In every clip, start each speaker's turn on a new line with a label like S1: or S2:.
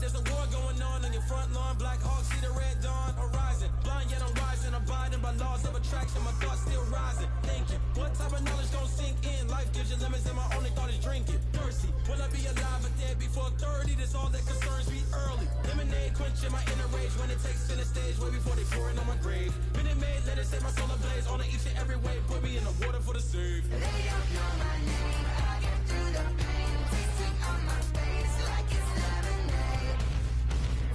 S1: there's a war going on your front lawn. Black Hawk, see the red dawn horizon. Blind yet I'm rising, abiding by laws of attraction. My thoughts still rising, thinking, what type of knowledge gon' sink in? Life gives you limits and my only thought is drinking. Thirsty, will I be alive or dead before 30? That's all that concerns me early. Lemonade quenching my inner rage when it takes center stage, way before they pour it on my grave. Minute Maid, let it set my soul ablaze. On each and every wave, put me in the water for the save.
S2: They don't know my name, I get through the pain. Tasting on my face like it's lemonade.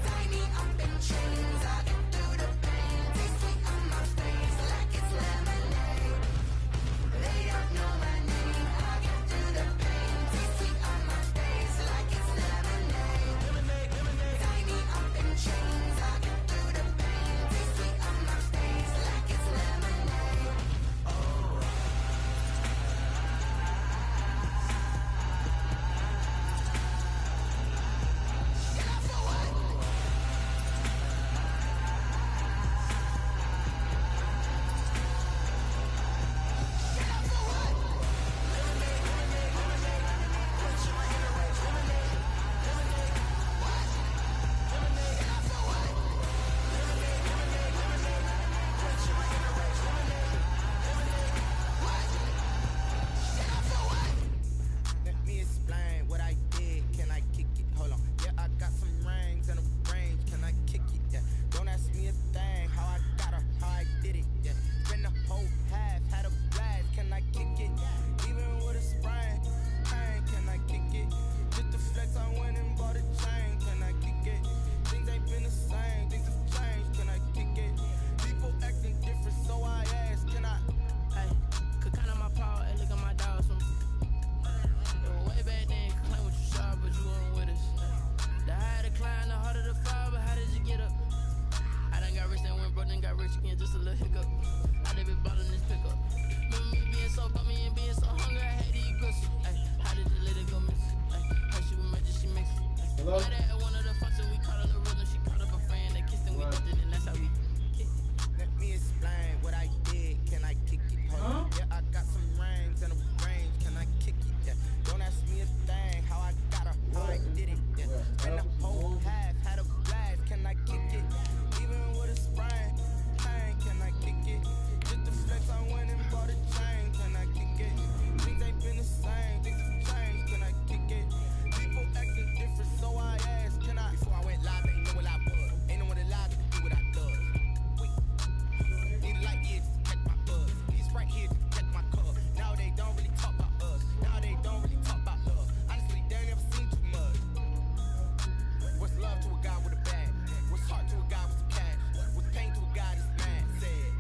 S2: Tie me up in chains, I get through the pain. Tasting on my face like it's lemonade. They don't know my name, I get through the pain. Tasting on my face like it's lemonade. Lemonade. Tie me up in chains, I get through the pain. Tasting on my face like it's lemonade.
S3: Let me explain what I did. Can I kick it? Hold on. Yeah, I got some rings and a range. Can I kick it? Yeah. Don't ask me a thing. How I got her, how I did it. Yeah. Spend the whole half, had a blast. Can I kick it? Even with a sprain. Pain, can I kick it? Just the flex, I went and bought a chain. Can I kick it? Things ain't been the same. Things have changed. Can I kick it? People acting different, so I ask. Can I?
S4: Hey, could count on my power and look at my dogs from way back then. Could claim what you saw, but you weren't with us. The higher the climb, the harder the fall, but how did you get up? I done got rich, then went broke, then got rich again, just a little hiccup. I done been ballin' this pickup. Remember me being so bummy and being so hungry, I had to eat groceries. Ay, how did you let it go miss? Ay, how she was magic, she mixed.
S5: Hello?
S4: Met her at one of the functions, we caught her the rhythm, she caught up a friend, they kissed and we
S5: What?
S4: did it, and that's how we kick.
S3: Let me explain what I did. Can I kick it? Hold on. Yeah, I got some rings and a range. Can I kick it? Yeah. Don't ask me a thing. How I got her, how I did it. Yeah. Spend the whole half, had a blast. Can I kick it? Even with a sprain. Pain, can I kick it? Just the flex, I went and bought a chain. Can I kick it? Things ain't been the same. Things have changed. Can I kick it? People acting different, so I ask. Can I? Before I went live, they know what I was. Ain't no one alive that can do what I does. Wait. Need a light here just to catch my buzz. Need Sprite here just to catch my cup. Now they don't really talk about us. Now they don't really talk about love. Honestly, they ain't never seen too much. What's love to a guy with a bag? What's heart to a guy with some cash? What's pain to a guy that's mad? Said.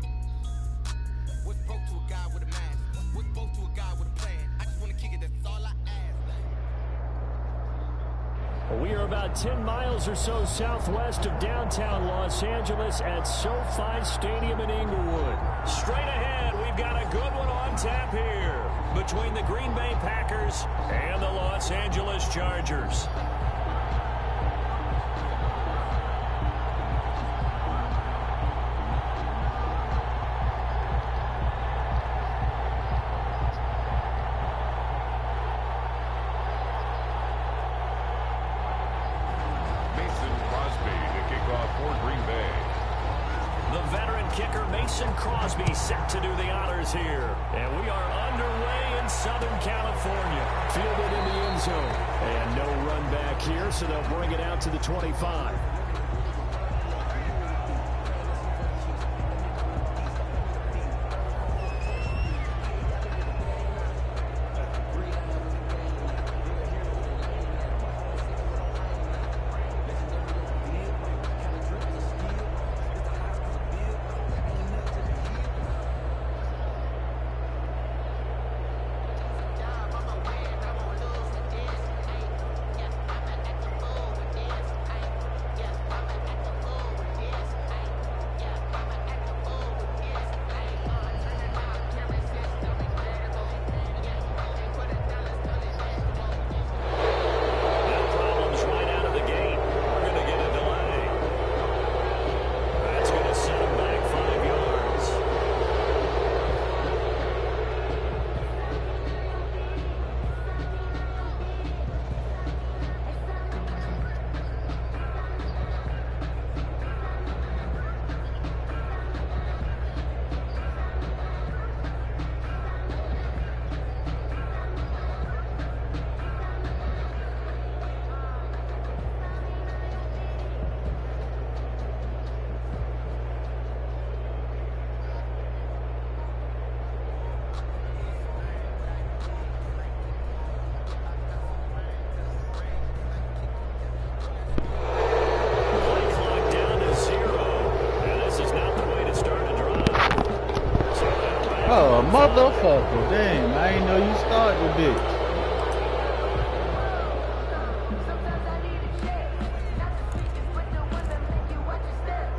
S3: What's broke to a guy with a mask? What's both to a guy with a plan? I just wanna kick it, that's all I ask.
S6: We are about 10 miles or so southwest of downtown Los Angeles at SoFi Stadium in Inglewood. Straight ahead, we've got a good one on tap here between the Green Bay Packers and the Los Angeles Chargers. Crosby set to do the honors here. And we are underway in Southern California. Fielded in the end zone. And no run back here, so they'll bring it out to the 25.
S2: Yeah.
S5: Motherfucker, damn, I ain't know you started the bitch.
S2: Sometimes I need a check. Not the sweetest, but the one that make you watch your step.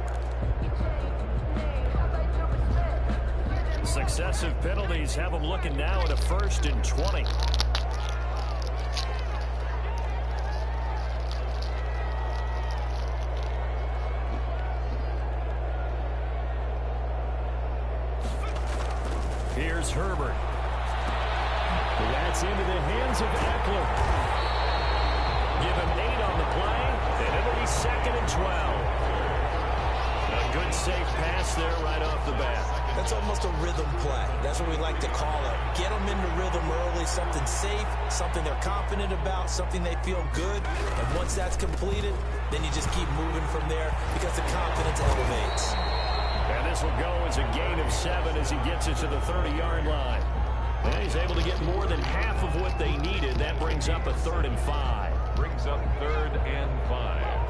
S2: You change name, I like your respect.
S6: Successive penalties have them looking now at a 1st and 20. Here's Herbert. That's into the hands of Eckler. Give him 8 on the play, and it'll be 2nd and 12. A good safe pass there right off the bat.
S1: That's almost a rhythm play. That's what we like to call it. Get them into rhythm early, something safe, something they're confident about, something they feel good. And once that's completed, then you just keep moving from there because the confidence elevates.
S6: And this will go as a gain of 7 as he gets it to the 30-yard line. And he's able to get more than half of what they needed. That brings up a 3rd and 5.
S7: Brings up 3rd and 5.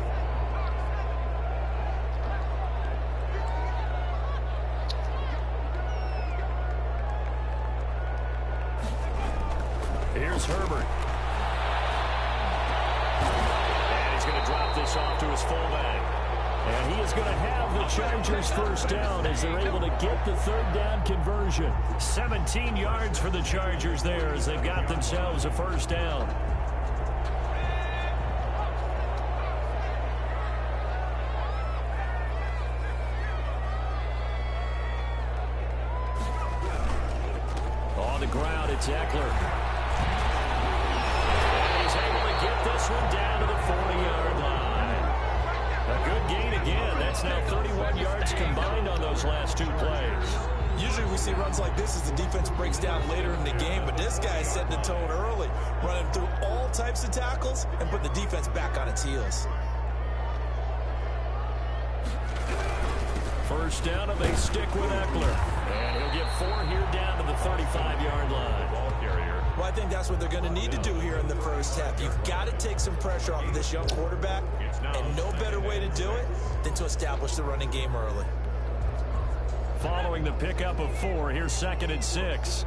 S6: Here's Herbert. And he's going to drop this off to his fullback. And he is going to have the Chargers first down as they're able to get the 3rd down conversion. 17 yards for the Chargers there as they've got themselves a first down. On the ground, it's Eckler. And he's able to get this one down to the 40-yard line. A good gain again. That's now 31 yards combined on those last 2 plays.
S1: Usually we see runs like this as the defense breaks down later in the game, but this guy is setting the tone early, running through all types of tackles and putting the defense back on its heels.
S6: First down, and they stick with Eckler. And he'll get 4 here down to the 35-yard line.
S7: Ball carrier.
S1: Well, I think that's what they're going to need to do here in the first half. You've got to take some pressure off of this young quarterback, and no better way to do it than to establish the running game early.
S6: Following the pickup of 4, here's 2nd and 6.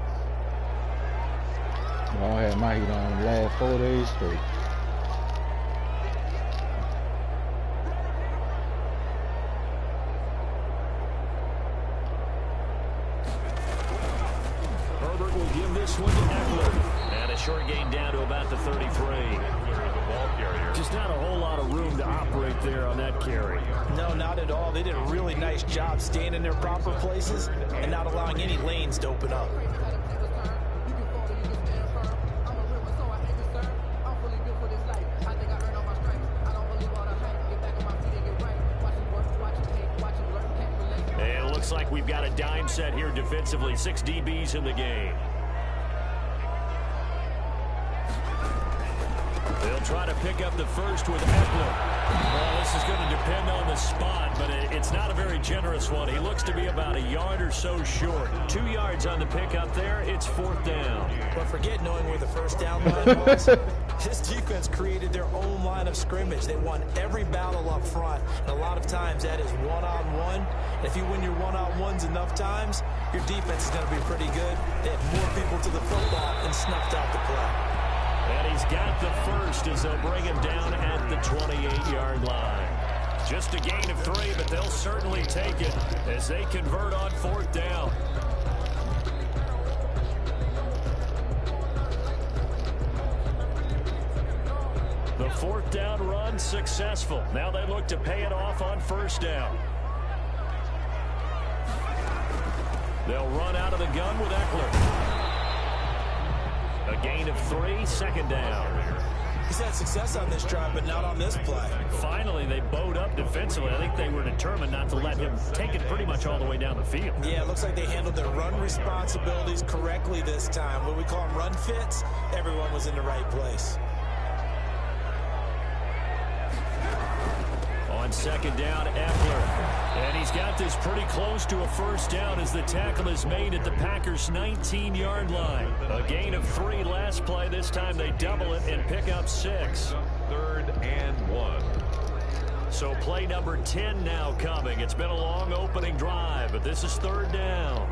S5: I had my heat on the last 4 days straight.
S6: Herbert will give this one to Eckler. And a short gain down to about the 33. Just not a whole lot of room to operate there on that carry.
S1: No, not at all. They did a really nice job staying in their proper places and not allowing any lanes to open up.
S6: And it looks like we've got a dime set here defensively. 6 DBs in the game. They'll try to pick up the first with Eckler. Well, this is going to depend on the spot, but it's not a very generous one. He looks to be about a yard or so short. 2 yards on the pickup there. It's 4th down.
S1: But forget knowing where the first down line was. This defense created their own line of scrimmage. They won every battle up front, and a lot of times that is one-on-one. And if you win your one-on-ones enough times, your defense is going to be pretty good. They had more people to the football and snuffed out the play.
S6: And he's got the first as they'll bring him down at the 28-yard line. Just a gain of 3, but they'll certainly take it as they convert on 4th down. The 4th down run successful. Now they look to pay it off on 1st down. They'll run out of the gun with Eckler. A gain of 3, 2nd down.
S1: He's had success on this drive, but not on this play.
S6: Finally, they bowed up defensively. I think they were determined not to let him take it pretty much all the way down the field.
S1: Yeah, it looks like they handled their run responsibilities correctly this time. When we call them run fits, everyone was in the right place.
S6: On 2nd down, Eckler. And he's got this pretty close to a first down as the tackle is made at the Packers' 19-yard line. A gain of 3 last play. This time they double it and pick up 6.
S7: 3rd and 1.
S6: So play number 10 now coming. It's been a long opening drive, but this is 3rd down.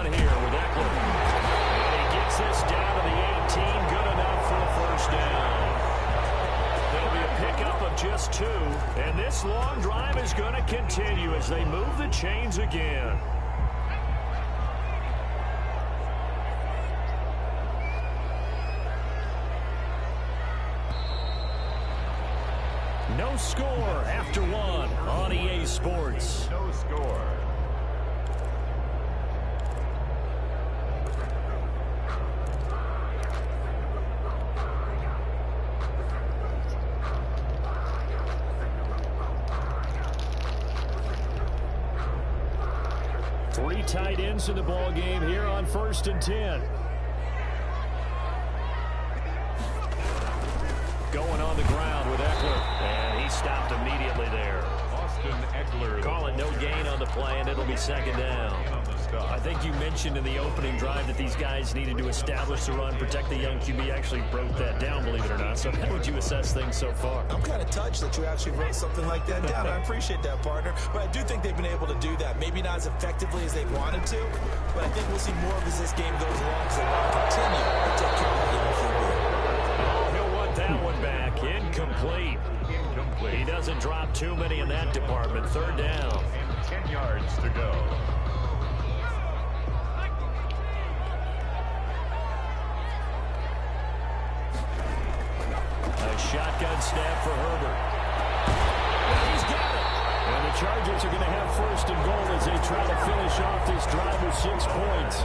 S6: on here with Eckler. And he gets this down to the 18. Good enough for a first down. There'll be a pickup of just 2. And this long drive is going to continue as they move the chains again. No score after 1 on EA Sports.
S7: No score.
S6: Three tight ends in the ball game here on 1st and 10. Going on the ground with Eckler, and he stopped immediately there.
S7: Austin Eckler.
S6: Call it no gain on the play, and it'll be second down. I think you mentioned in the opening drive that these guys needed to establish the run, protect the young QB. Actually broke that down, believe it or not. So how would you assess things so far?
S8: I'm kind of touched that you actually wrote something like that down. I appreciate that, partner. But I do think they've been able to do that. Maybe not as effectively as they wanted to, but I think we'll see more of as this game goes along because they want to continue to take care of that young QB.
S6: He'll want that one back. Incomplete. He doesn't drop too many in that department. Third down.
S7: And 10 yards to go.
S6: A shotgun snap for Herbert. He's got it. And the Chargers are going to have 1st and goal as they try to finish off this drive with 6 points.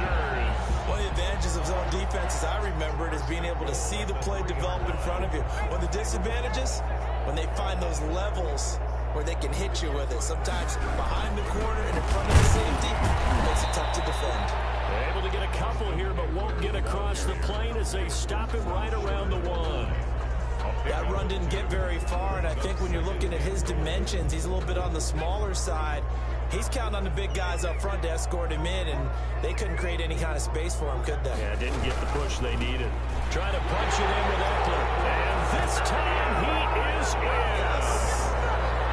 S7: Chargers.
S8: One of the advantages of zone defense, as I remember it, is being able to see the play develop in front of you. One of the disadvantages, when they find those levels where they can hit you with it. Sometimes behind the corner and in front of the safety, it makes it tough to defend.
S6: They're able to get a couple here, but won't get across the plane as they stop him right around the 1.
S8: That run didn't get very far, and I think when you're looking at his dimensions, he's a little bit on the smaller side. He's counting on the big guys up front to escort him in, and they couldn't create any kind of space for him, could they?
S6: Yeah, didn't get the push they needed. Trying to punch it in with Eckler. And this time he is in.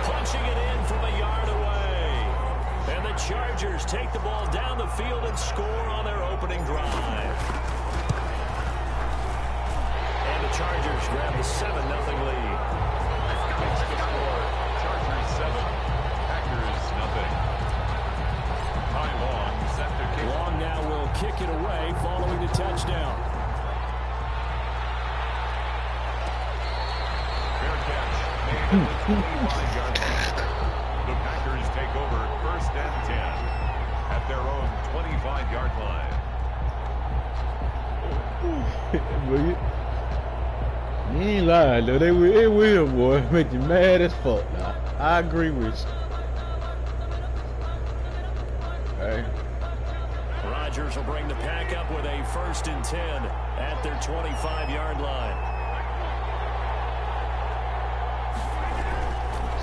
S6: Punching it in from a yard away. And the Chargers take the ball down the field and score on their opening drive. And the Chargers grab the 7-0 lead.
S7: Chargers 7. Packers nothing. Ty Long set to kick.
S6: Long now will kick it away following the touchdown.
S7: Fair catch. Made at the 25-yard line. The Packers take over 1st and 10 at their own 25-yard line.
S5: You ain't lying though. It will, boy. Make you mad as fuck. Nah, I agree with you. Hey.
S6: Rodgers will bring the pack up with a 1st and 10 at their 25-yard line.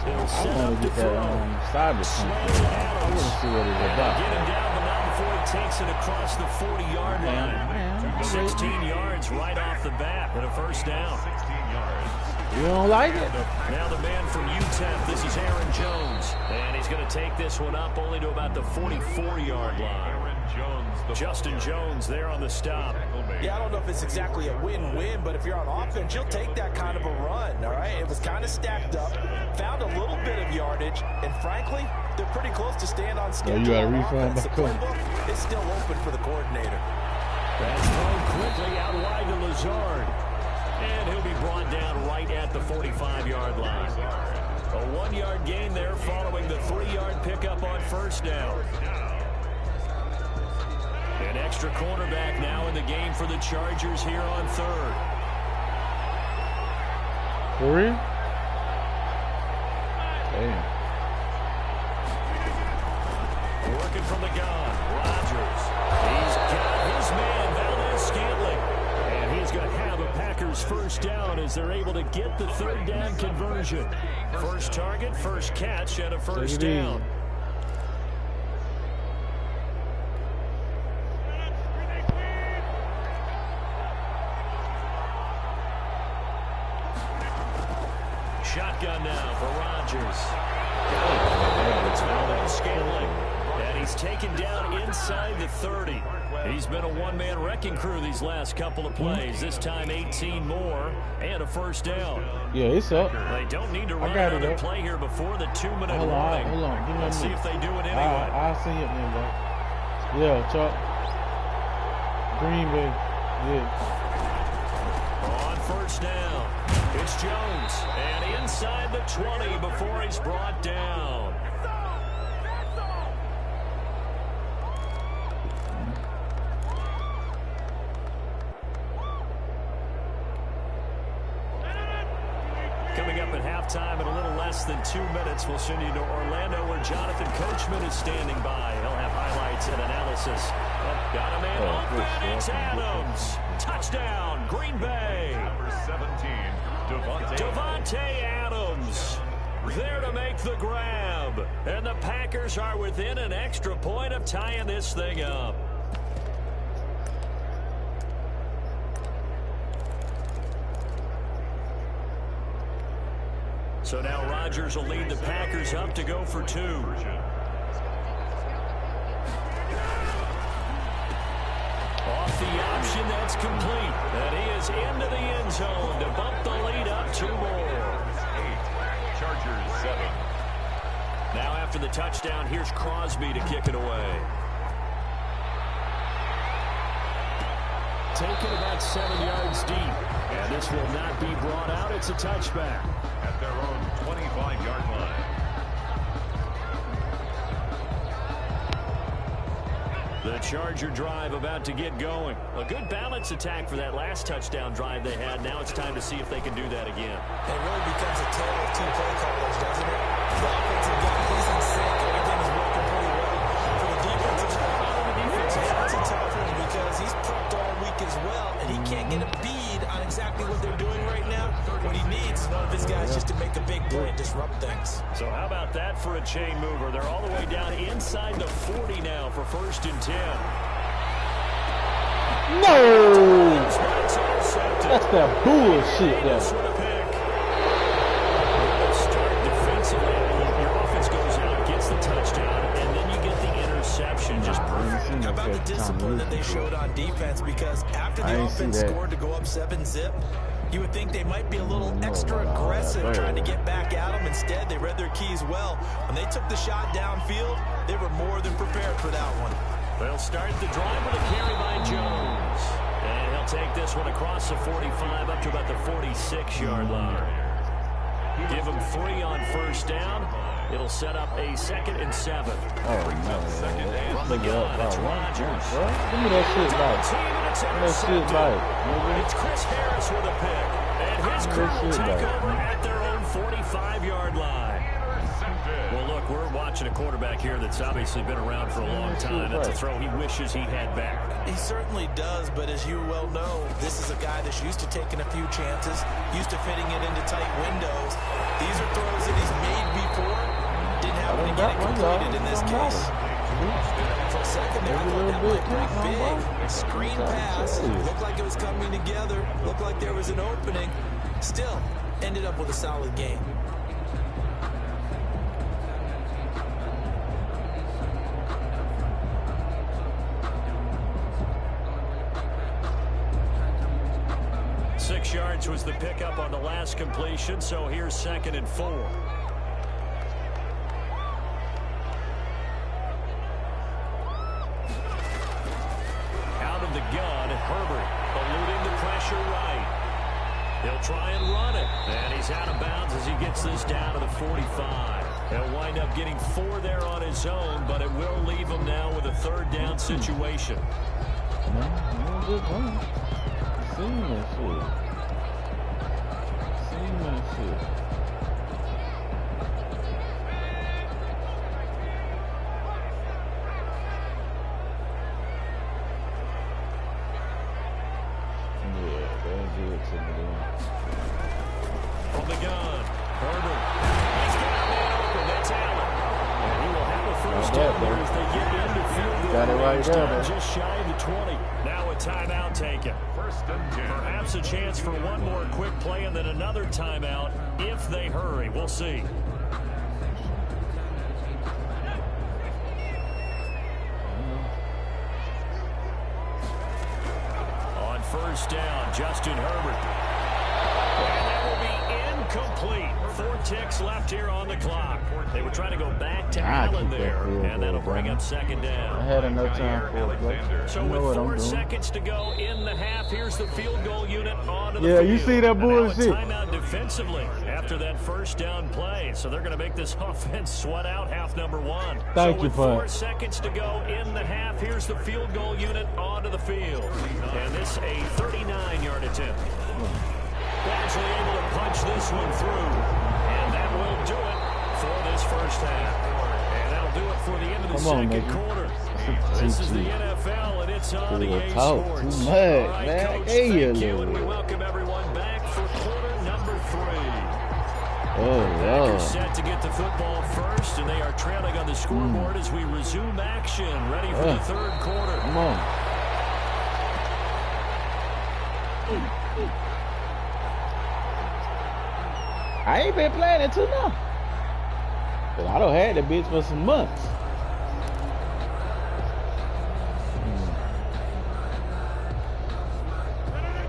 S6: They'll
S5: I
S6: set
S5: want
S6: up
S5: to
S6: to
S5: get
S6: throw.
S5: that cyber something. I want to see what it's
S6: And
S5: about.
S6: get him down, but not before he takes it across the 40-yard line. 16 yards right off the bat and a 1st down.
S7: 16 yards.
S5: You don't like it?
S6: Now the man from UTEP, this is Aaron Jones. And he's going to take this one up only to about the 44-yard line.
S7: Aaron Jones.
S6: Justin Jones there on the stop.
S8: Yeah, I don't know if it's exactly a win-win, but if you're on offense, you'll take that kind of a run, all right? It was kind of stacked up, found a little bit of yardage, and frankly, they're pretty close to staying on schedule.
S5: You got a
S8: on
S5: refund
S8: offense. The
S5: back home.
S8: playbook is still open for the coordinator.
S6: That's thrown quickly out wide to Lazard. And he'll be brought down right at the 45-yard line. A 1-yard gain there following the 3-yard pickup on 1st down. An extra cornerback now in the game for the Chargers here on 3rd.
S5: For real? Damn.
S6: Working from the gun, Rodgers. He's got his man, Valdez-Scantling. And he's going to have a Packers 1st down as they're able to get the 3rd down conversion. First target, first catch, and a 1st down. Shotgun now for Rodgers. It's Valdez-Scantling. And he's taken down inside the 30. He's been a one-man wrecking crew these last couple of plays. This time 18 more and a first down.
S5: Yeah, it's up.
S6: They don't need to run
S5: got it
S6: another
S5: up.
S6: play here before the 2-minute
S5: Hold
S6: warning.
S5: on, hold on. Give me a
S6: Let's see
S5: minute.
S6: if they do it anyway.
S5: I'll see it then, bro. Yeah, Chuck. Green Bay. Yeah.
S6: On first down, it's Jones. And inside the 20 before he's brought down. Coming up at halftime in a little less than 2 minutes, we'll send you to Orlando where Jonathan Coachman is standing by. He'll have highlights and analysis. Oh, got a man open. It's Adams. Touchdown, Green Bay.
S7: Number 17,
S6: Devontae Adams there to make the grab. And the Packers are within an extra point of tying this thing up. So now Rodgers will lead the Packers up to go for 2. Off the option, that's complete. And he is into the end zone to bump the lead up 2 more.
S7: 8, Chargers 7.
S6: Now after the touchdown, here's Crosby to kick it away. Taken about 7 yards deep. And this will not be brought out. It's a touchback.
S7: At their own 25-yard line.
S6: The Charger drive about to get going. A good balance attack for that last touchdown drive they had. Now it's time to see if they can do that again.
S8: It really becomes a tale of 2 play callers, doesn't it? The offensive guy, he's in sync. Everything is working pretty well. For the defensive guy, it's a tough one because he's prepped all week as well, and he can't get a bead on exactly what they're doing right now. What he needs is one of his guys just to make a big play and disrupt things.
S6: So how about that for a chain mover? They're all the way down inside the 40 now for 1st and 10.
S5: No! That's that bullshit there.
S6: Start defensively. Your offense goes out, gets the touchdown, and then you get the interception. Just perfect.
S8: How about the discipline that they showed on defense? Because after the offense scored to go up 7-zip, you would think they might be a little extra aggressive trying to get back at them. Instead, they read their keys well. When they took the shot downfield, they were more than prepared for that one.
S6: They'll start the drive with a carry by Jones. And he'll take this one across the 45 up to about the 46-yard line. Give him 3 on first down. It'll set up a 2nd and 7.
S5: Oh, no.
S6: From the gun, it's Rodgers.
S5: Give me that shit back. Give me that shit back.
S6: It's Chris Harris with a pick. And his crew will take over at their own 45-yard line. Well, look, we're watching a quarterback here that's obviously been around for a long time. That's a throw he wishes he had back.
S8: He certainly does, but as you well know, this is a guy that's used to taking a few chances, used to fitting it into tight windows. These are throws that he's made before. Didn't happen to get it completed in this case. For a second there, I thought that might break big. Screen pass. Looked like it was coming together. Looked like there was an opening. Still, ended up with a solid game.
S6: Yards was the pickup on the last completion, so here's 2nd and 4. Out of the gun, Herbert eluding the pressure right. He'll try and run it, and he's out of bounds as he gets this down to the 45. He'll wind up getting 4 there on his own, but it will leave him now with a 3rd down situation. From the gun, Herbert. He's got a man open. That's Allen. And he will have a 1st down here as they get into field goal.
S5: Got it right there,
S6: just shy of the 20. Now a timeout taken.
S7: 1st and 10.
S6: Perhaps a chance for one more quick play and then another timeout if they hurry. We'll see. first down. Justin Herbert. And that will be incomplete. 4 ticks left here on the clock. They were trying to go back to Allen there, and that'll bring up second down.
S5: I had enough time for it, bro.
S6: So with 4 seconds to go in the half, here's the field goal unit onto the
S5: Yeah,
S6: field.
S5: you see that bullshit.
S6: Timeout defensively after that first down play. So they're going to make this offense sweat out half number 1.
S5: Thank you,
S6: with
S5: Bud.
S6: 4 seconds to go in the half, here's the field goal unit onto the field. And this a 39-yard attempt. Badgley able to punch this one through. And that will do it for this first half. And that'll do it for the end of the second quarter. This is the NFL, and it's on EA Sports.
S5: Too much,
S6: All right,
S5: man.
S6: Coach,
S5: Hey,
S6: thank you, and we welcome everyone back for quarter number 3.
S5: Oh,
S6: Packers set to get the football first, and they are trailing on the scoreboard as we resume action, ready for the third quarter.
S5: Come on. I ain't been playing it too long. But I done had that bitch for some months.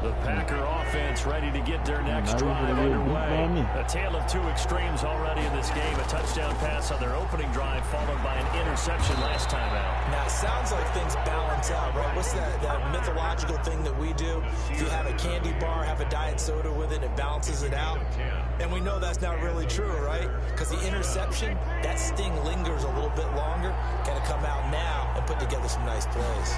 S6: The Packer offense ready to get their next drive underway. A tale of 2 extremes already in this game. A touchdown pass on their opening drive followed by an interception last time out.
S8: Now, it sounds like things balance out, right? What's that mythological thing that we do? If you have a candy bar, have a diet soda with it, it balances it out. And we know that's not really true, right? Because the interception, that sting lingers a little bit longer. Got to come out now and put together some nice plays.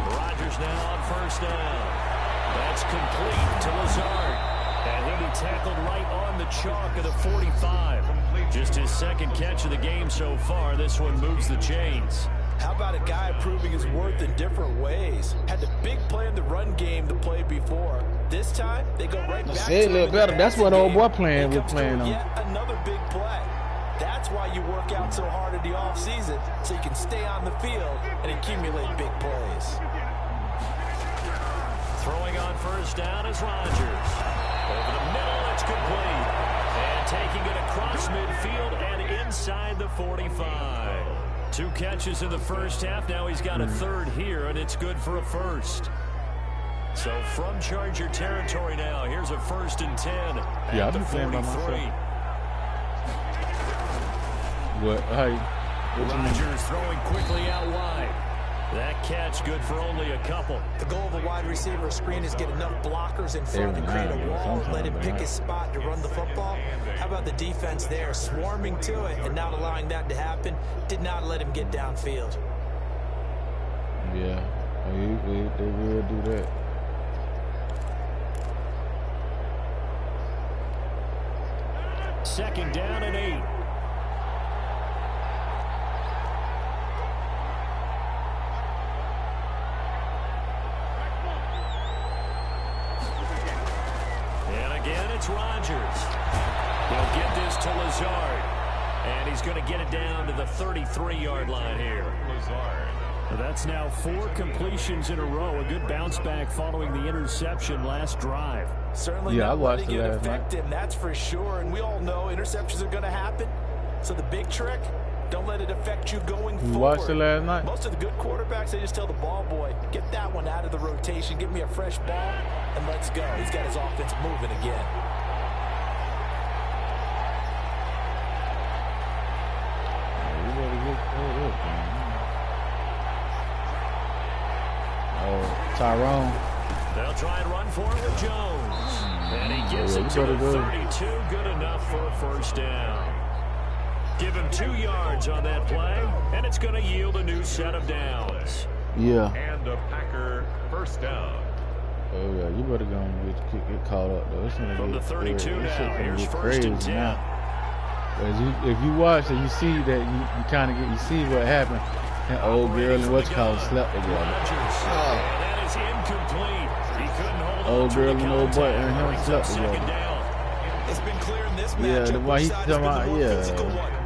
S6: Rodgers now on first down. That's complete to Lazard. And he'll be tackled right on the chalk of the 45. Just his second catch of the game so far. This one moves the chains.
S8: How about a guy proving his worth in different ways? Had the big play in the run game to play before. This time, they go right back to
S5: a little better. That's what old boy was playing on.
S8: Yet another big play. That's why you work out so hard in the offseason, so you can stay on the field and accumulate big plays.
S6: Throwing on first down is Rodgers. Over the middle, it's complete. And taking it across midfield and inside the 45. 2 catches in the first half. Now he's got a third here, and it's good for a first. So from Charger territory now, here's a 1st and 10 at the 43.
S5: What? Hey.
S6: Rodgers throwing quickly out wide. That catch good for only a couple.
S8: The goal of a wide receiver screen is get enough blockers in front and create a wall and let him pick his spot to run the football. How about the defense there, swarming to it and not allowing that to happen? Did not let him get downfield.
S5: Yeah, they will do that.
S6: Second down and 8. It's Rodgers. He'll get this to Lazard. And he's going to get it down to the 33-yard line here. That's now 4 completions in a row. A good bounce back following the interception last drive.
S8: Certainly not letting it affect him, that's for sure. And we all know interceptions are going to happen. So the big trick, don't let it affect you going forward.
S5: You watched it last night?
S8: Most of the good quarterbacks, they just tell the ball boy, get that one out of the rotation, give me a fresh ball, and let's go. He's got his offense moving again.
S5: Tyrone.
S6: They'll try and run for it with Jones. And he gets it to the 32. Good enough for a first down. Give him 2 yards on that play, and it's going to yield a new set of downs.
S5: Yeah.
S7: And a Packer first down.
S5: Oh, yeah, you better go and get caught up, though. It's gonna
S6: From the 32 now, here's first and 10.
S5: Now. If you watch it, you see that you kind of you see what happened. That old girl and what's called slept together.
S6: And that is incomplete. He couldn't hold
S5: old girl and old boy and him slept together.
S8: It's been clear in this matchup.
S5: Yeah, the one he's talking about, yeah.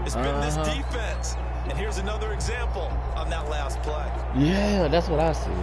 S8: It's been this defense. And here's another example on that last play.
S5: Yeah, that's what I said.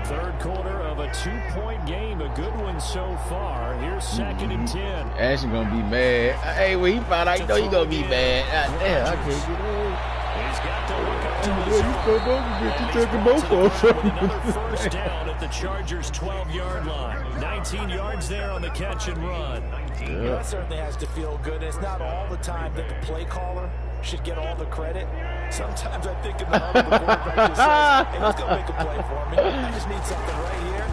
S6: Third quarter of a 2-point game. A good one so far. Here's 2nd and 10.
S5: Ashton gonna be mad. Hey, when he found out, you know he gonna be mad. Damn, I can't get in.
S6: He's got to look up ties
S5: you
S6: up.
S5: took both of it. You took them both off.
S6: With another first down at the Chargers' 12-yard line. 19 yards there on the catch and run.
S8: Yeah, that certainly has to feel good. And it's not all the time that the play caller should get all the credit. Sometimes I think in the huddle, the quarterback just says, hey, who's going to make a play for me? I just need something right here.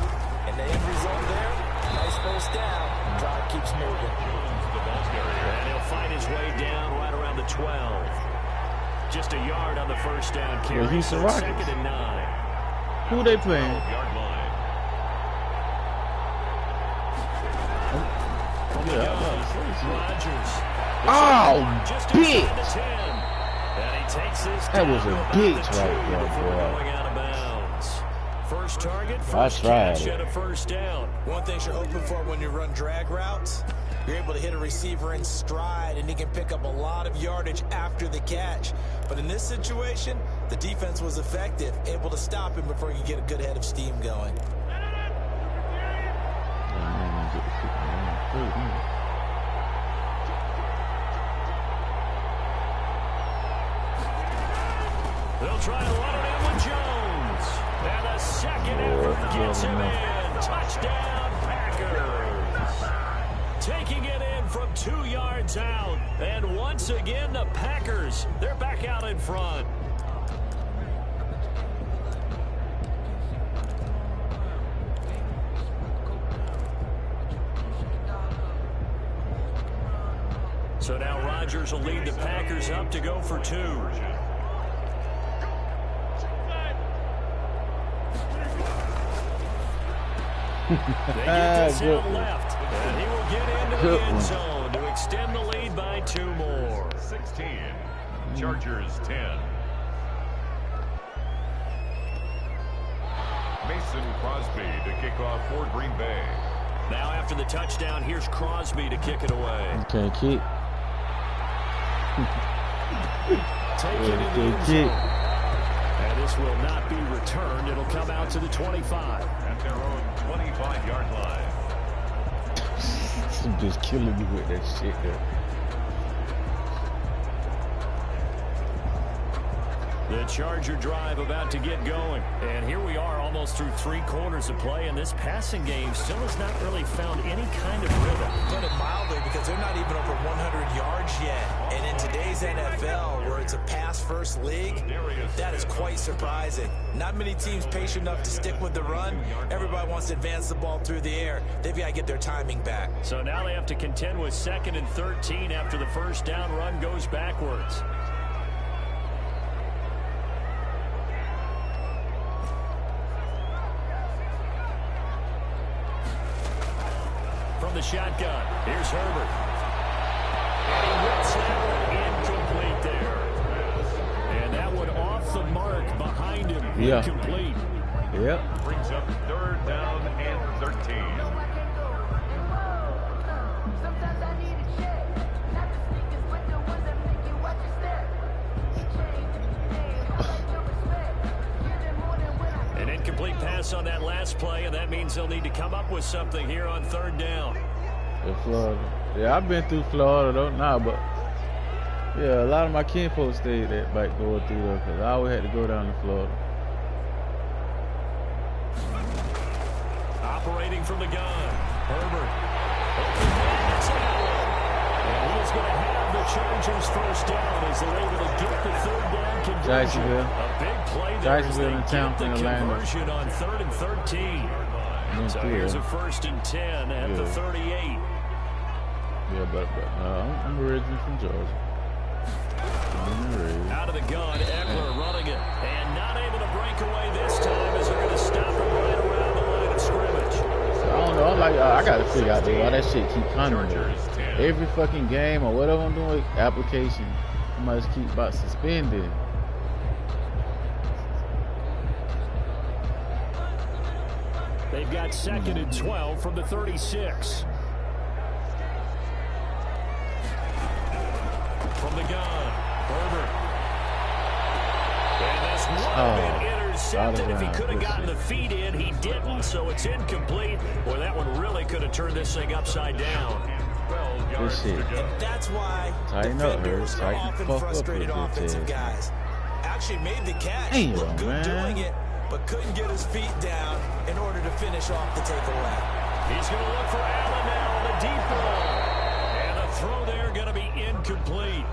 S8: And the end result there, nice first down. Drive keeps moving.
S6: And he'll find his way down right around the 12. Just a yard on the first down carry.
S5: Yeah, Houston Rockets.
S6: 2nd and 9.
S5: Who they playing?
S7: Yard line.
S6: Rodgers.
S5: Oh,
S6: Just
S5: bitch.
S6: inside the 10. And he takes this
S5: That was a
S6: down
S5: bitch
S6: about the
S5: right
S6: 2
S5: there,
S6: before
S5: boy.
S6: going out of bounds. First target,
S5: I
S6: first
S5: tried
S6: catch
S5: it.
S6: at a first down.
S8: One thing you're hoping for when you run drag routes, you're able to hit a receiver in stride, and he can pick up a lot of yardage after the catch. But in this situation, the defense was effective, able to stop him before he could get a good head of steam going.
S6: They'll try and run it in with Jones. And a second effort gets him in. Touchdown, Packers. Taking it in from 2 yards out. And once again, the Packers, they're back out in front. So now Rodgers will lead the Packers up to go for 2. They get this out left, and he will get into the end zone to extend the lead by 2 more.
S7: 16. Chargers 10. Mason Crosby to kick off for Green Bay.
S6: Now after the touchdown, here's Crosby to kick it away.
S5: You can't kick.
S6: Take it in the end zone. And this will not be returned. It'll come out to the 25.
S7: At their own 25-yard line.
S5: I'm just killing me with that shit there.
S6: The Charger drive about to get going. And here we are almost through 3 quarters of play, and this passing game still has not really found any kind of rhythm.
S8: Put it mildly, because they're not even over 100 yards yet. And in today's NFL, where it's a pass-first league, that is quite surprising. Not many teams patient enough to stick with the run. Everybody wants to advance the ball through the air. They've got to get their timing back.
S6: So now they have to contend with 2nd and 13 after the first down run goes backwards. From the shotgun, here's Herbert. And he whips that one incomplete there. And that one off the mark behind him, incomplete.
S5: Yep.
S7: Brings up 3rd down and 13.
S2: Sometimes I need a check, not the sneakers, but the ones that make you watch your step. Change, I like your respect. Give them more than when I
S6: An incomplete pass on that last play, and that means they'll need to come up with something here on 3rd down.
S5: Florida. Yeah, I've been through Florida though now, but yeah, a lot of my kinfolk stayed that back going through there because I always had to go down to Florida.
S6: Operating from the gun, Herbert. And he is going to have the Chargers first down as they're able to get the 3rd down conversion.
S5: Jacksonville.
S6: A big play there as they
S5: Jacksonville in town
S6: get the
S5: from Atlanta.
S6: conversion on 3rd and 13. So here's a 1st and 10 at the 38.
S5: Yeah, but I'm originally from Georgia.
S6: Out of the gun, Eckler running it. And not able to break away this time as they're going to stop him right around the line of scrimmage.
S5: I don't know. I'm like, I got to figure out why that shit keep coming. Every fucking game or whatever I'm doing, application, I must keep about suspended.
S6: They've got 2nd and 12 from the 36. From the gun, Herbert. And this would have been intercepted if he could have gotten the feet in. He didn't, so it's incomplete. Boy, that one really could have turned this thing upside down.
S5: This shit.
S8: And that's why
S5: Tighten up,
S8: defenders
S5: Herb.
S8: are
S5: Tighten
S8: often
S5: the fuck up
S8: frustrated
S5: with this
S8: offensive
S5: shit.
S8: guys. Actually actually made the catch.
S5: Damn,
S8: Looked good
S5: man.
S8: doing it, but couldn't get his feet down in order to finish off the takeaway.
S6: He's going to look for Allen now on the deep ball. And the throw there going to be incomplete.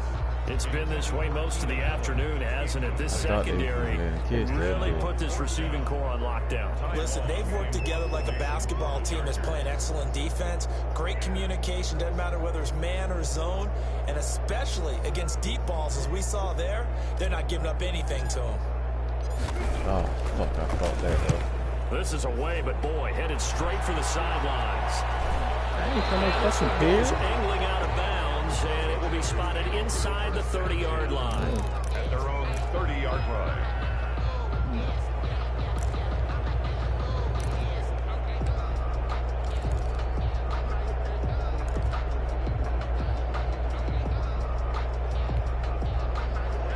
S6: It's been this way most of the afternoon, hasn't it? This secondary really put this receiving core on lockdown.
S8: Listen, they've worked together like a basketball team that's playing excellent defense. Great communication, doesn't matter whether it's man or zone. And especially against deep balls, as we saw there, they're not giving up anything to them.
S5: Oh, fuck, I caught that, though.
S6: This is away, but boy, headed straight for the sidelines.
S5: Hey, for no fucking
S6: Goes
S5: kid.
S6: angling out of bounds, and it will be spotted inside the 30-yard line.
S7: At their own 30-yard line.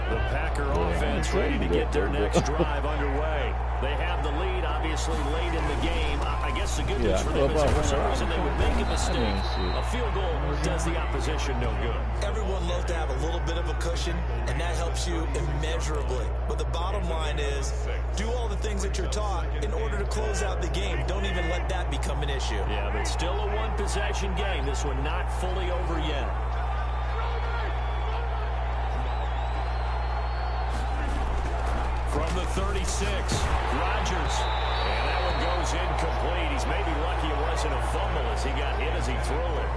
S6: The Packer offense ready to get their next drive underway. They have the lead, obviously, late in the game. I guess the good news for them is for some reason they would make a mistake. A field goal does the opposition no good.
S8: Everyone loves to have a little bit of a cushion, and that helps you immeasurably. But the bottom line is, do all the things that you're taught in order to close out the game. Don't even let that become an issue.
S6: Yeah, but still a one-possession game. This one not fully over yet. From the 36, Rodgers. And that one goes incomplete. He's maybe lucky it wasn't a fumble as he got hit as he threw it.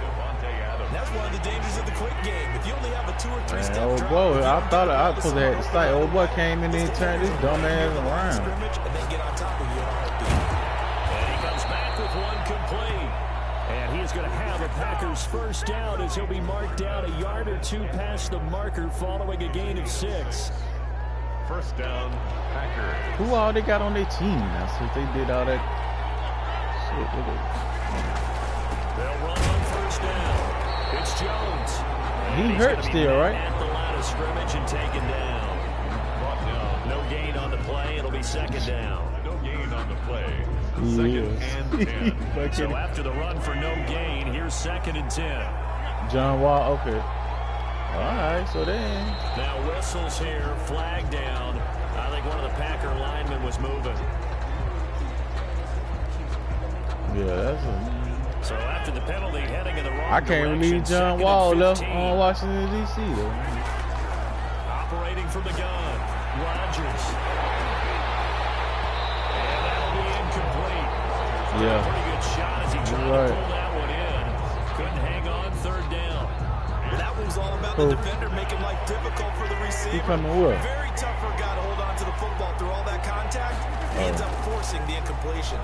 S8: That's one of the dangers of the quick game. If you only have a 2 or 3 step
S5: Old
S8: drop,
S5: boy, I thought I was supposed to have the sight. Old boy came in and turned his dumb ass around.
S8: and then get on top of you in a heartbeat.
S6: And he comes back with one complete. And he's going to have a Packers first down as he'll be marked down a yard or two past the marker following a gain of 6.
S7: First down, Packers.
S5: Who all they got on their team now since they did all that shit with it?
S6: They'll run on first down. It's Jones.
S5: He
S6: And he's
S5: hurt
S6: gonna be
S5: still,
S6: met
S5: right?
S6: At the line of scrimmage and taken down.
S7: Brought down.
S6: No gain on the play. It'll be second down.
S7: No gain on the play.
S5: He
S7: Second
S5: is.
S7: and 10.
S6: So after the run for no gain, here's second and 10.
S5: John Wall, okay. All right, so then.
S6: Now whistles here, flag down. I think one of the Packer linemen was moving.
S5: Yeah, that's a.
S6: So after the penalty, heading in the wrong
S5: I can't
S6: direction,
S5: believe John
S6: second and
S5: Wall left
S6: 15.
S5: on Washington, D.C., though.
S6: Operating from the gun, Rodgers. And that'll be incomplete.
S5: Yeah.
S6: Pretty good shot as he tried
S5: Right.
S6: to pull that one in. Couldn't hang on, third down.
S8: That was all about the defender making life difficult for the receiver.
S5: He coming what?
S8: Very tough for a guy to hold on to the football through all that contact. He ends up forcing the incompletion.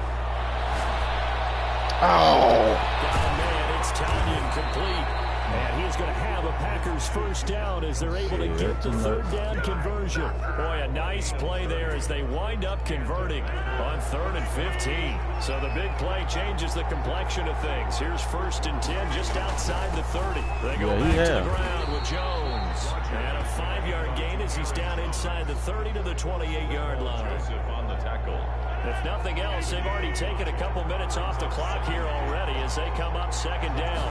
S5: Oh!
S6: Down man, it's Tanyan complete. And he's going to have a Packers first down as they're able to get the third down conversion. Boy, a nice play there as they wind up converting on 3rd and 15. So the big play changes the complexion of things. Here's 1st and 10 just outside the 30. They go back to the ground with Jones. And a 5-yard gain as he's down inside the 30 to the 28-yard line.
S7: On the tackle.
S6: If nothing else, they've already taken a couple minutes off the clock here already as they come up second down.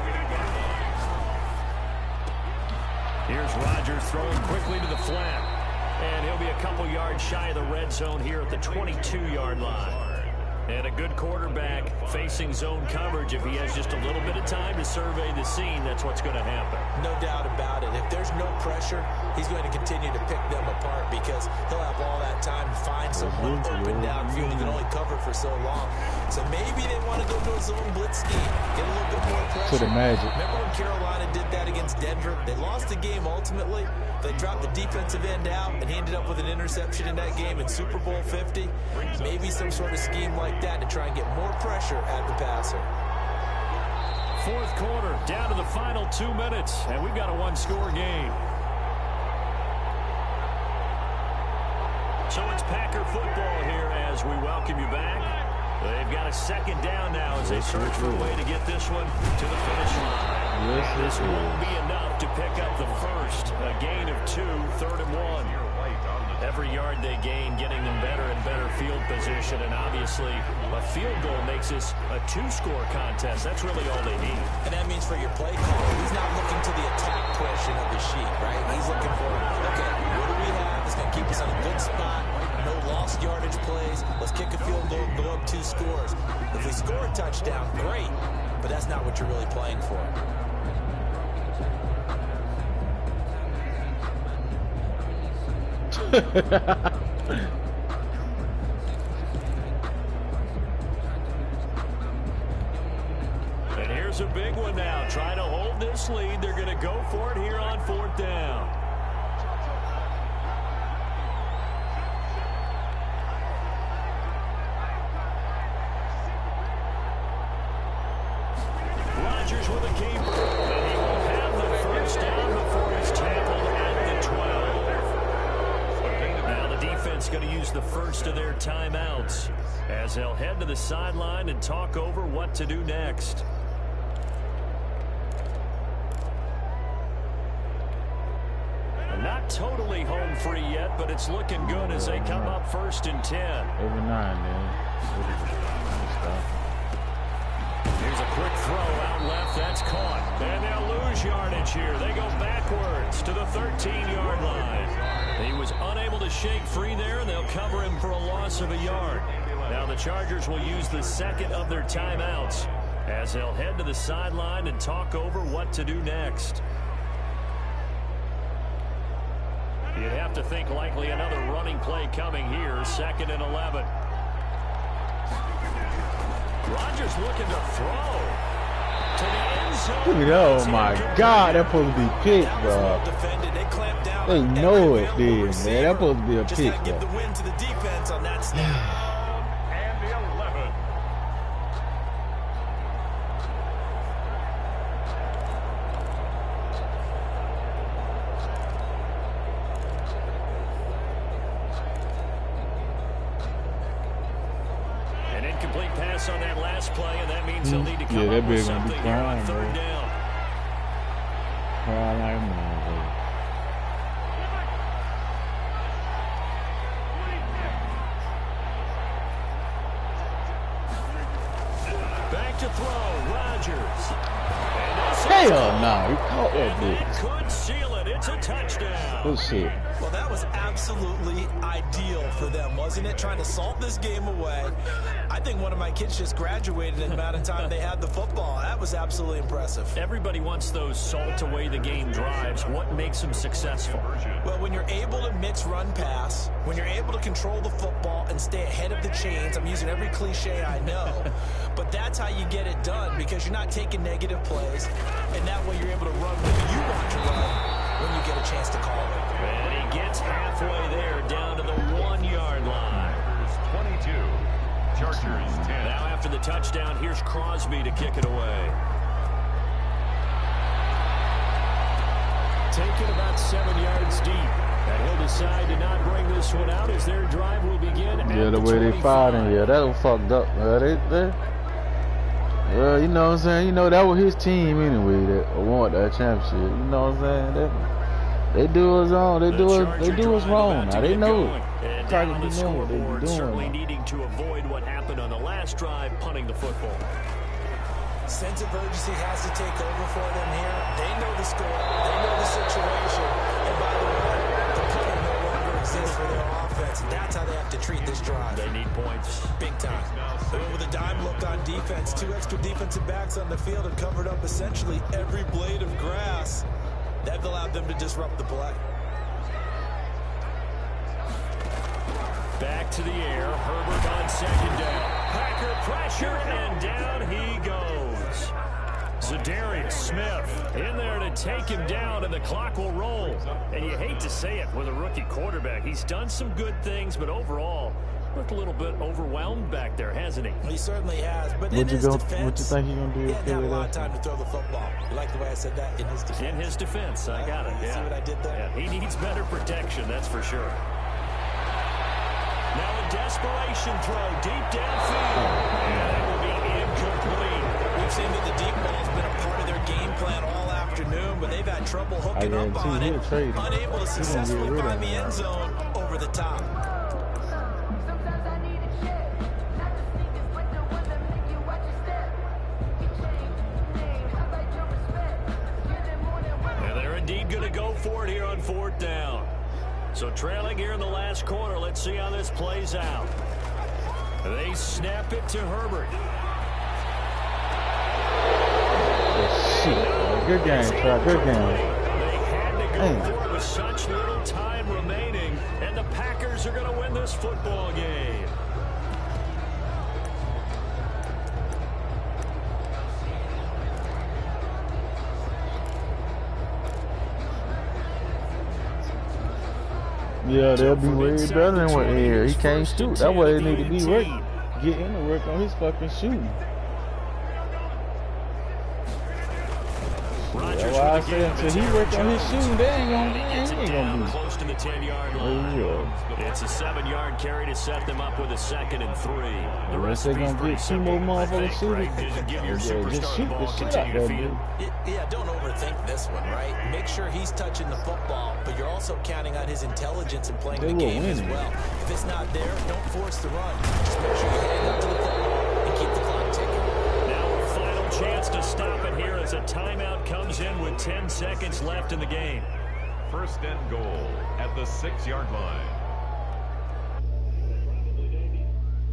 S6: Here's Rodgers throwing quickly to the flat. And he'll be a couple yards shy of the red zone here at the 22-yard line. And a good quarterback facing zone coverage. If he has just a little bit of time to survey the scene, that's what's going to happen.
S8: No doubt about it. If there's no pressure, he's going to continue to pick them apart because he'll have all that time to find someone open downfield he can only cover for so long. So maybe they want to go to a zone blitz scheme, get a little bit more pressure.
S5: To the Magic.
S8: Remember when Carolina did that against Denver? They lost the game ultimately. They dropped the defensive end out, and he ended up with an interception in that game in Super Bowl 50. Maybe some sort of scheme like that to try and get more pressure at the passer.
S6: Fourth quarter, down to the final 2 minutes, and we've got a one-score game. So it's Packer football here as we welcome you back. They've got a second down now as they search for a way to get this one to the finish line. This won't be enough to pick up the first. A gain of 2, 3rd and 1. Every yard they gain, getting them better and better field position. And obviously, a field goal makes this a 2-score contest. That's really all they need.
S8: And that means for your play call, he's not looking to the attack portion of the sheet, right? He's looking for, okay, what do we have that's going to keep us in a good big yardage plays. Let's kick a field goal and go up 2 scores. If we score a touchdown, great, but that's not what you're really playing for.
S6: And here's a big one now. Trying to hold this lead. They're going to go for it here on 4th down. Rodgers with a keeper. And he will have the first down before he's tackled at the 12. Now the defense going to use the first of their timeouts as they'll head to the sideline and talk over what to do next. Not totally home free yet, but it's looking good as they come up 1st and 10.
S5: Over 9, man.
S6: Here's a quick throw out left. That's caught. And they'll lose yardage here. They go backwards to the 13-yard line. He was unable to shake free there, and they'll cover him for a loss of a yard. Now the Chargers will use the second of their timeouts as they'll head to the sideline and talk over what to do next. You'd have to think likely another running play coming here. 2nd and 11. Rodgers looking to throw to the end zone.
S5: Oh my God, that's supposed to be picked, bro. They know it, dude, man. That's supposed to be a pick, bro.
S8: Give the win to the defense on that snap.
S7: And the 11.
S6: An incomplete pass on that last play, and that means they'll need to come up with something here on 3rd down. Back to throw, Rodgers.
S5: Hell no, he caught that
S6: That
S5: bitch.
S6: could seal it. It's a touchdown.
S5: Good shit.
S8: Well, that was absolutely ideal for them, wasn't it? Trying to salt this game away. I think one of my kids just graduated in the amount of time they had the football. That was absolutely impressive.
S6: Everybody wants those salt away the game drives. What makes them successful?
S8: Well, when you're able to mix run pass, when you're able to control the football and stay ahead of the chains, I'm using every cliche I know, but that's how you get it done because you're not taking negative plays, and that way you're able to run when you want to run when you get a chance to call it.
S6: And he gets halfway there down to the 1-yard line.
S7: 22. Chargers 10.
S6: Now after the touchdown, here's Crosby to kick it away. Taken about 7 yards deep. And he'll decide to not bring this one out as their drive will begin
S5: Yeah, the way they fired him, yeah, that was fucked up. Well, you know what I'm saying? You know, that was his team anyway that won that championship. You know what I'm saying? They do us wrong. They do us wrong. Now they know it.
S6: And
S5: Try
S6: down
S5: to
S6: the
S5: do what they
S6: scoreboard,
S5: doing.
S6: certainly needing to avoid what happened on the last drive, punting the football.
S8: Sense of urgency has to take over for them here. They know the score. They know the situation. And by the way, the punter no longer exists for their offense. That's how they have to treat this drive.
S6: They need points.
S8: Big time. They went with a dime look on defense. 2 extra defensive backs on the field and covered up essentially every blade of grass. That allowed them to disrupt the play.
S6: Back to the air. Herbert on 2nd down. Packer pressure, and down he goes. Za'Darius Smith in there to take him down, and the clock will roll. And you hate to say it with a rookie quarterback. He's done some good things, but overall, looked a little bit overwhelmed back there, hasn't he?
S8: He certainly has. But in his defense,
S5: what you think he's going to do?
S8: he hadn't had a lot of time to throw the football. You like the way I said that? In his defense.
S6: In his defense, I got it.
S8: You see what I did there?
S6: Yeah, he needs better protection, that's for sure. Now a desperation throw deep downfield. And that will be incomplete.
S8: We've seen that the deep ball's been a part of their game plan all afternoon, but they've had trouble hooking up on it. Unable to successfully find the end zone over the top.
S2: Sometimes I need a check, not the sneakers, but the one that make you watch your step. You change name, how about your respect? Give them more than one.
S6: And they're indeed going to go for it here on 4th down. So trailing here in the last quarter. Let's see how this plays out. They snap it to Herbert.
S5: Oh, shit. Good game, Trout. Good game.
S6: They had to go for it with such little time remaining, and the Packers are going to win this football game.
S5: Yeah, they'll be way better than what here. He can't shoot. That's why they need to be work. Get in to work on his fucking shooting. That's why I say until he work on his shooting, they ain't gonna be
S6: close to the 10-yard line. It's a 7-yard carry to set them up with a 2nd and 3. The rest
S5: they
S6: of these
S5: gonna
S6: pretty
S5: get 2
S6: simple,
S5: more
S6: I think,
S5: motherfuckers shooting.
S6: right? Give your
S5: Just shoot
S6: superstar the
S5: the
S6: ball,
S5: shit out
S6: continue to
S5: there,
S6: feed
S5: dude.
S6: him.
S8: Yeah, don't overthink this one, right? Make sure he's touching the football, but you're also counting on his intelligence and playing the game as well. If it's not there, don't force the run. Just make sure you hang up to the football and keep the clock ticking.
S6: Now a final chance to stop it here as a timeout comes in with 10 seconds left in the game.
S7: 1st and goal at the 6-yard line.